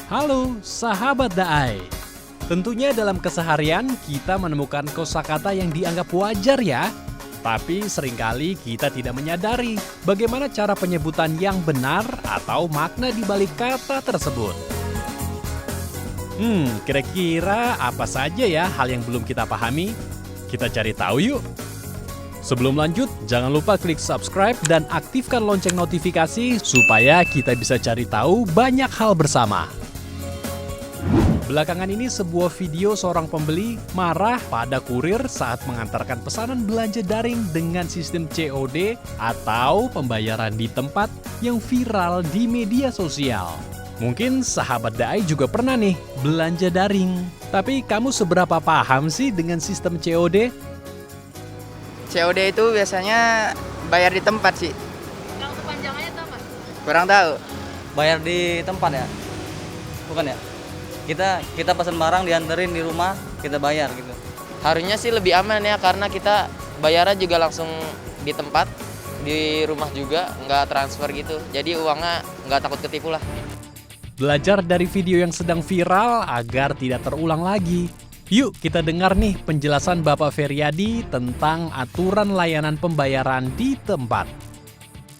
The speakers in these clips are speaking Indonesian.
Halo, sahabat Daai. Tentunya dalam keseharian kita menemukan kosakata yang dianggap wajar ya. Tapi seringkali kita tidak menyadari bagaimana cara penyebutan yang benar atau makna di balik kata tersebut. Kira-kira apa saja ya hal yang belum kita pahami? Kita cari tahu yuk. Sebelum lanjut, jangan lupa klik subscribe dan aktifkan lonceng notifikasi supaya kita bisa cari tahu banyak hal bersama. Belakangan ini sebuah video seorang pembeli marah pada kurir saat mengantarkan pesanan belanja daring dengan sistem COD atau pembayaran di tempat yang viral di media sosial. Mungkin sahabat Daai juga pernah nih belanja daring. Tapi kamu seberapa paham sih dengan sistem COD? COD itu biasanya bayar di tempat sih. Yang kepanjangannya tahu nggak? Kurang tahu. Bayar di tempat ya? Bukan ya? Kita pesan barang dianterin di rumah, kita bayar gitu. Harusnya sih lebih aman ya, karena kita bayarnya juga langsung di tempat, di rumah juga, nggak transfer gitu. Jadi uangnya nggak takut ketipu lah. Belajar dari video yang sedang viral agar tidak terulang lagi. Yuk kita dengar nih penjelasan Bapak Feryadi tentang aturan layanan pembayaran di tempat.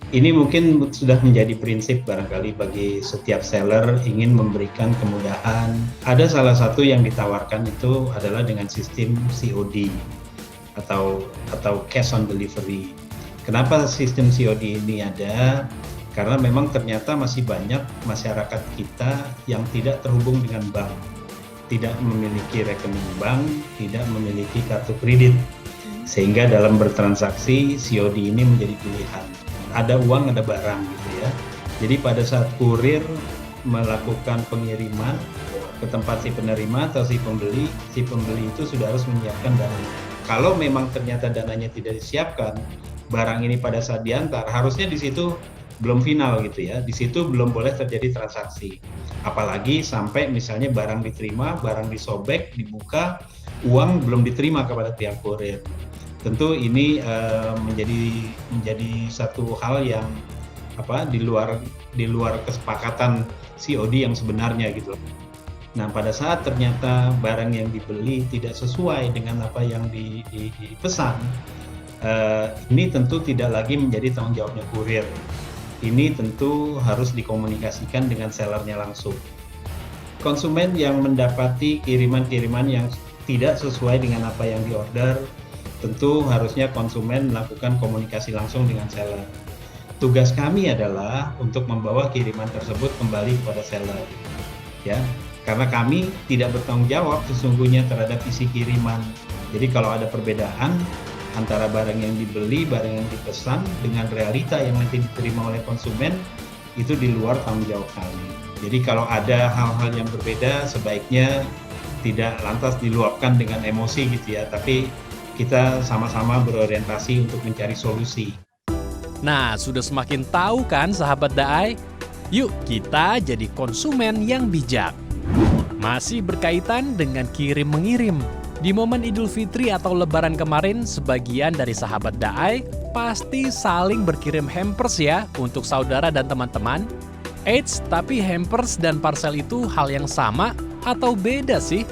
Ini mungkin sudah menjadi prinsip barangkali bagi setiap seller ingin memberikan kemudahan. Ada salah satu yang ditawarkan itu adalah dengan sistem COD atau cash on delivery. Kenapa sistem COD ini ada? Karena memang ternyata masih banyak masyarakat kita yang tidak terhubung dengan bank, tidak memiliki rekening bank, tidak memiliki kartu kredit, sehingga dalam bertransaksi COD ini menjadi pilihan. Ada uang, ada barang gitu ya. Jadi pada saat kurir melakukan pengiriman ke tempat si penerima atau si pembeli itu sudah harus menyiapkan dananya. Kalau memang ternyata dananya tidak disiapkan, barang ini pada saat diantar harusnya di situ belum final gitu ya. Di situ belum boleh terjadi transaksi. Apalagi sampai misalnya barang diterima, barang disobek, dibuka, uang belum diterima kepada pihak kurir. Tentu ini menjadi satu hal yang di luar kesepakatan COD yang sebenarnya gitu. Nah, pada saat ternyata barang yang dibeli tidak sesuai dengan apa yang dipesan, ini tentu tidak lagi menjadi tanggung jawabnya kurir. Ini tentu harus dikomunikasikan dengan sellernya langsung. Konsumen yang mendapati kiriman-kiriman yang tidak sesuai dengan apa yang diorder, tentu harusnya konsumen melakukan komunikasi langsung dengan seller. Tugas kami adalah untuk membawa kiriman tersebut kembali kepada seller, ya, karena kami tidak bertanggung jawab sesungguhnya terhadap isi kiriman. Jadi kalau ada perbedaan antara barang yang dibeli, barang yang dipesan dengan realita yang nanti diterima oleh konsumen, itu di luar tanggung jawab kami. Jadi kalau ada hal-hal yang berbeda, sebaiknya tidak lantas diluapkan dengan emosi gitu ya, tapi kita sama-sama berorientasi untuk mencari solusi. Nah, sudah semakin tahu kan sahabat Daai? Yuk kita jadi konsumen yang bijak. Masih berkaitan dengan kirim-mengirim. Di momen Idul Fitri atau Lebaran kemarin, sebagian dari sahabat Daai pasti saling berkirim hampers ya untuk saudara dan teman-teman. Eits, tapi hampers dan parcel itu hal yang sama atau beda sih?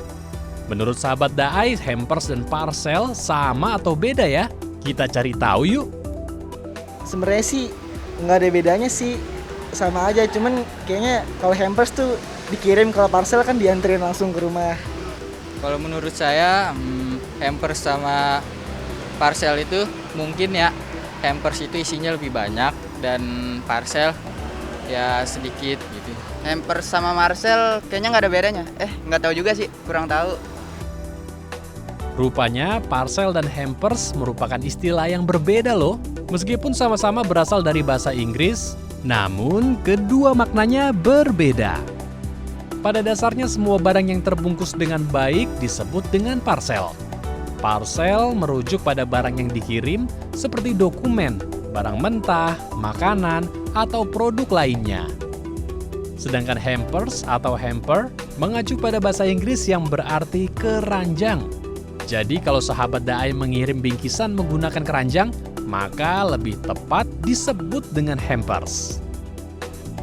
Menurut sahabat Daai, hampers dan parcel sama atau beda ya? Kita cari tahu yuk. Sebenarnya sih nggak ada bedanya sih, sama aja. Cuman kayaknya kalau hampers tuh dikirim, kalau parcel kan dianterin langsung ke rumah. Kalau menurut saya, hampers sama parcel itu mungkin ya, hampers itu isinya lebih banyak dan parcel ya sedikit gitu. Hampers sama Marcel kayaknya nggak ada bedanya. Nggak tahu juga sih, kurang tahu. Rupanya parcel dan hampers merupakan istilah yang berbeda loh. Meskipun sama-sama berasal dari bahasa Inggris, namun kedua maknanya berbeda. Pada dasarnya semua barang yang terbungkus dengan baik disebut dengan parcel. Parcel merujuk pada barang yang dikirim seperti dokumen, barang mentah, makanan, atau produk lainnya. Sedangkan hampers atau hamper mengacu pada bahasa Inggris yang berarti keranjang. Jadi kalau sahabat Daai mengirim bingkisan menggunakan keranjang, maka lebih tepat disebut dengan hampers.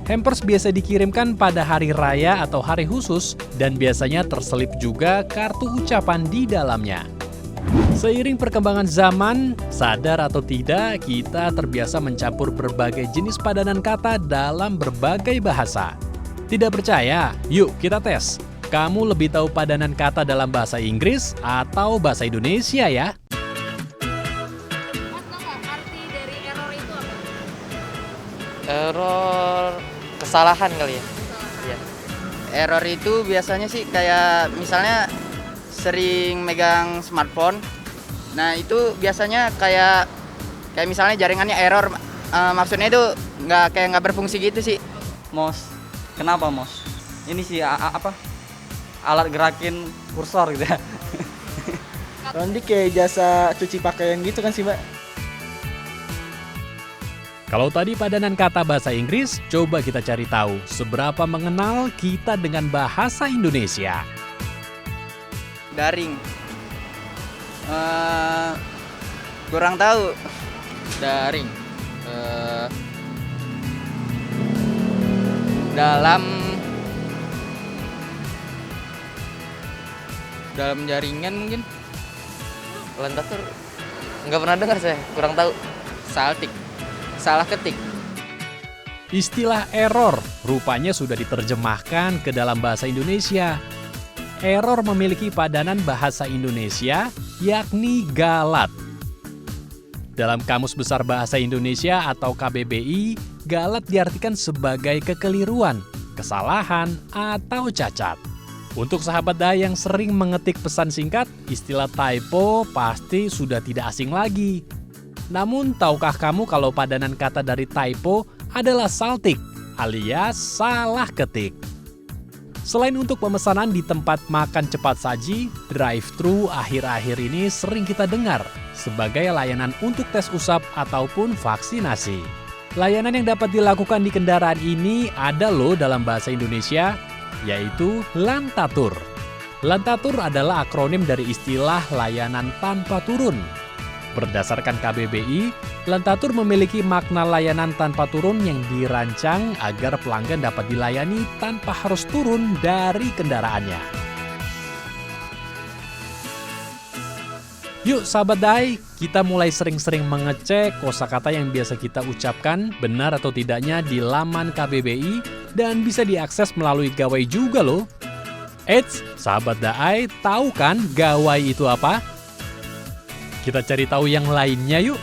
Hampers biasa dikirimkan pada hari raya atau hari khusus dan biasanya terselip juga kartu ucapan di dalamnya. Seiring perkembangan zaman, sadar atau tidak, kita terbiasa mencampur berbagai jenis padanan kata dalam berbagai bahasa. Tidak percaya? Yuk kita tes. Kamu lebih tahu padanan kata dalam bahasa Inggris atau bahasa Indonesia ya? Mas tahu nggak arti dari error itu apa? Error kesalahan kali ya. Iya. Error itu biasanya sih kayak misalnya sering megang smartphone. Nah itu biasanya kayak misalnya jaringannya error. Maksudnya itu nggak berfungsi gitu sih. Mouse. Kenapa mouse? Ini sih apa? Alat gerakin kursor gitu ya. Nanti kayak jasa cuci pakaian gitu kan sih, Mbak? Kalau tadi padanan kata bahasa Inggris, coba kita cari tahu seberapa mengenal kita dengan bahasa Indonesia. Daring. Kurang tahu. Daring. Dalam jaringan mungkin. Lantatur nggak pernah dengar saya, kurang tahu. Saltik. Salah ketik. Istilah error rupanya sudah diterjemahkan ke dalam bahasa Indonesia. Error memiliki padanan bahasa Indonesia, yakni galat. Dalam Kamus Besar Bahasa Indonesia atau KBBI, galat diartikan sebagai kekeliruan, kesalahan, atau cacat. Untuk sahabat Dai yang sering mengetik pesan singkat, istilah typo pasti sudah tidak asing lagi. Namun, tahukah kamu kalau padanan kata dari typo adalah saltik, alias salah ketik? Selain untuk pemesanan di tempat makan cepat saji, drive-thru akhir-akhir ini sering kita dengar sebagai layanan untuk tes usap ataupun vaksinasi. Layanan yang dapat dilakukan di kendaraan ini ada loh dalam bahasa Indonesia, yaitu Lantatur. Lantatur adalah akronim dari istilah layanan tanpa turun. Berdasarkan KBBI, Lantatur memiliki makna layanan tanpa turun yang dirancang agar pelanggan dapat dilayani tanpa harus turun dari kendaraannya. Yuk sahabat Dai, kita mulai sering-sering mengecek kosakata yang biasa kita ucapkan benar atau tidaknya di laman KBBI dan bisa diakses melalui Gawai juga loh. Eits, sahabat Dai, tahu kan Gawai itu apa? Kita cari tahu yang lainnya yuk.